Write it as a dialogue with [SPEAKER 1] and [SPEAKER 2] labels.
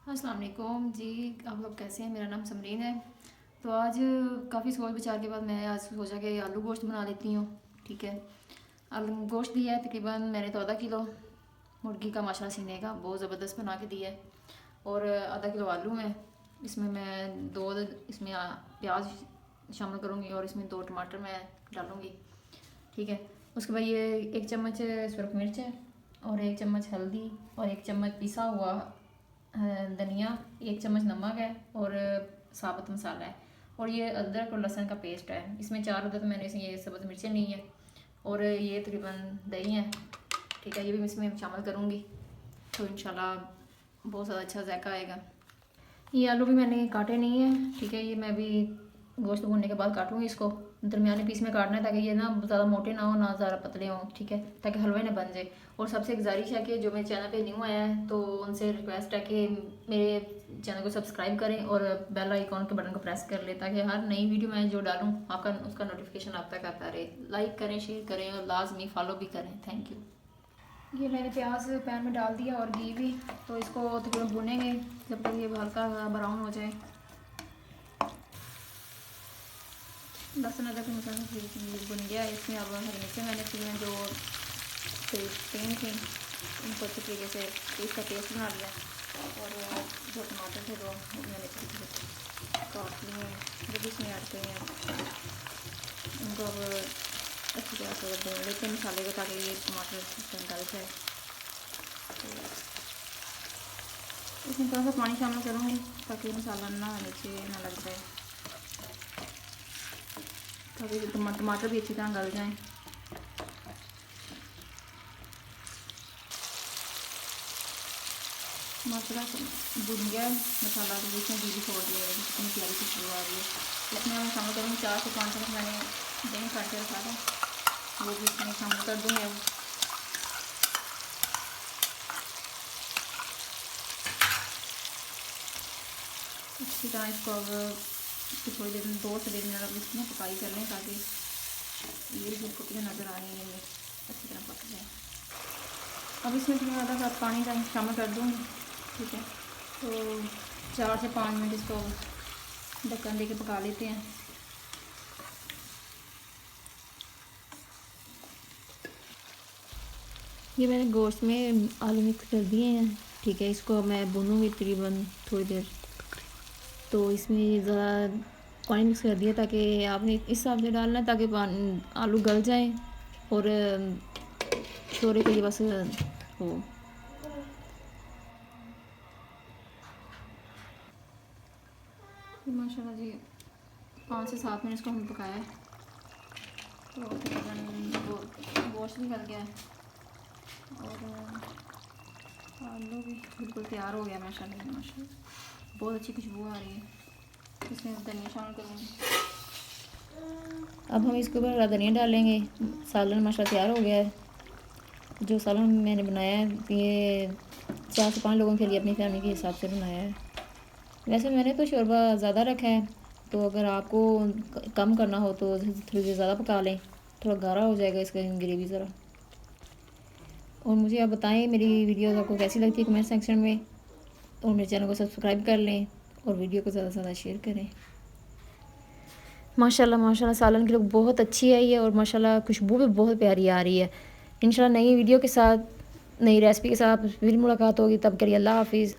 [SPEAKER 1] अस्सलाम वालेकुम जी। आप लोग कैसे हैं? मेरा नाम समरीन है। तो आज काफ़ी सोच विचार के बाद मैं आज सोचा कि आलू गोश्त बना लेती हूँ। ठीक है, आलू गोश्त दिया है तकरीबन मैंने तो आधा किलो मुर्गी का माशा सीने का बहुत ज़बरदस्त बना के दिया है। और आधा किलो आलू में इसमें मैं दो इसमें प्याज शामिल करूँगी और इसमें 2 टमाटर मैं डालूँगी। ठीक है, उसके बाद ये 1 चम्मच सुरख मिर्च है और 1 चम्मच हल्दी और 1 चम्मच पिसा हुआ धनिया, 1 चम्मच नमक है और साबुत मसाला है और ये अदरक और लहसुन का पेस्ट है। इसमें 4 अदरक मैंने ये सब्ज़ मिर्चें ली हैं और ये तकरीबन दही है। ठीक है, ये भी मैं इसमें शामिल करूँगी तो इंशाल्लाह बहुत ज़्यादा अच्छा जायका आएगा। ये आलू भी मैंने काटे नहीं है। ठीक है, ये मैं भी गोश्त भूनने के बाद काटूँगी। इसको दरमियाने पीस में काटना है ताकि ये ना ज़्यादा मोटे ना हो ना ज़्यादा पतले हों। ठीक है, ताकि हलवे ना बन जाए। और सबसे गुजारिश है कि जो मेरे चैनल पे न्यू आया है तो उनसे रिक्वेस्ट है कि मेरे चैनल को सब्सक्राइब करें और बेल आइकॉन के बटन को प्रेस कर लें ताकि हर नई वीडियो मैं जो डालूँ आपका उसका नोटिफिकेशन आप तक आता रहे। लाइक करें, शेयर करें और लाजमी फॉलो भी करें। Thank you. ये मैंने प्याज पैन में डाल दिया और घी भी, तो इसको तकरीबन भुनेंगे जब तक ये हल्का ब्राउन हो जाए। लहसुन अदरक मसाला भुन गया। इसमें अब हरी मिर्चें मैंने की हैं जो तीन थी, उनको अच्छे तरीके से इसका पेस्ट बना लिया और जो टमाटर थे वो मैंने काट लिए हैं जो भी इसमें ऐड किए हैं। उनको अब अच्छी तरह से भून लेते हैं मसाले को ताकि ये टमाटर गल जाए। तो इसमें थोड़ा सा पानी शामिल करूँगी ताकि मसाला ना नीचे ना लग जाए, ताकि टमाटर भी अच्छी तरह गल जाएँ। मसाला भुन गया मसाला, तो इसमें घी भी छोड़ दिया है, कितनी प्यारी खुशबू आ रही है। इसमें मैं शामिल करूँगी 4 से 5 चम्मच मैंने दही काट के रखा था, वो भी इसमें शामिल कर दूँगी। अब अच्छी तरह इसको अब थोड़ी देर 2 से 3 मिनट इसमें पकाई कर लें ताकि ये जो कुटियाँ नज़र आ रही हैं ये अच्छी तरह पक जाए। अब इसमें थोड़ा आधा कप पानी का शामिल कर दूँगी। ठीक है, तो 4 से 5 मिनट इसको ढक्कन दे के पका लेते हैं। ये मैंने गोश्त में आलू मिक्स कर दिए हैं। ठीक है, इसको मैं भूनूंगी तकरीबन थोड़ी देर। तो इसमें ज़रा पानी मिक्स कर दिया ताकि आपने इस हिसाब से डालना है ताकि आलू गल जाए और शोरे के लिए बस हो। माशाल्लाह जी 5 से 7 मिनट इसको हम पकाया है तो तकरीबन गोश्त भी गल गया है और आलू भी बिल्कुल तैयार हो गया। माशाल्लाह माशाल्लाह बहुत अच्छी खुशबू आ रही है। इसमें धनिया शामिल करूँगी। अब हम इसके ऊपर धनिया डालेंगे। सालन माशाल्लाह तैयार हो गया है। जो सालन मैंने बनाया है ये 4 से 5 लोगों के लिए अपनी फैमिली के हिसाब से बनाया है। वैसे मैंने तो शोरबा ज़्यादा रखा है, तो अगर आपको कम करना हो तो थोड़ी देर ज़्यादा पका लें, थोड़ा गाढ़ा हो जाएगा इसका ग्रेवी ज़रा। और मुझे आप बताएं मेरी वीडियो आपको कैसी लगती है कमेंट सेक्शन में, और मेरे चैनल को सब्सक्राइब कर लें और वीडियो को ज़्यादा से ज़्यादा शेयर करें। माशाल्लाह माशाल्लाह सालन की लुक बहुत अच्छी आई है और माशाल्लाह खुशबू भी बहुत प्यारी आ रही है। इंशाल्लाह नई वीडियो के साथ नई रेसिपी के साथ फिर मुलाकात होगी। तब के लिए अल्लाह हाफिज़।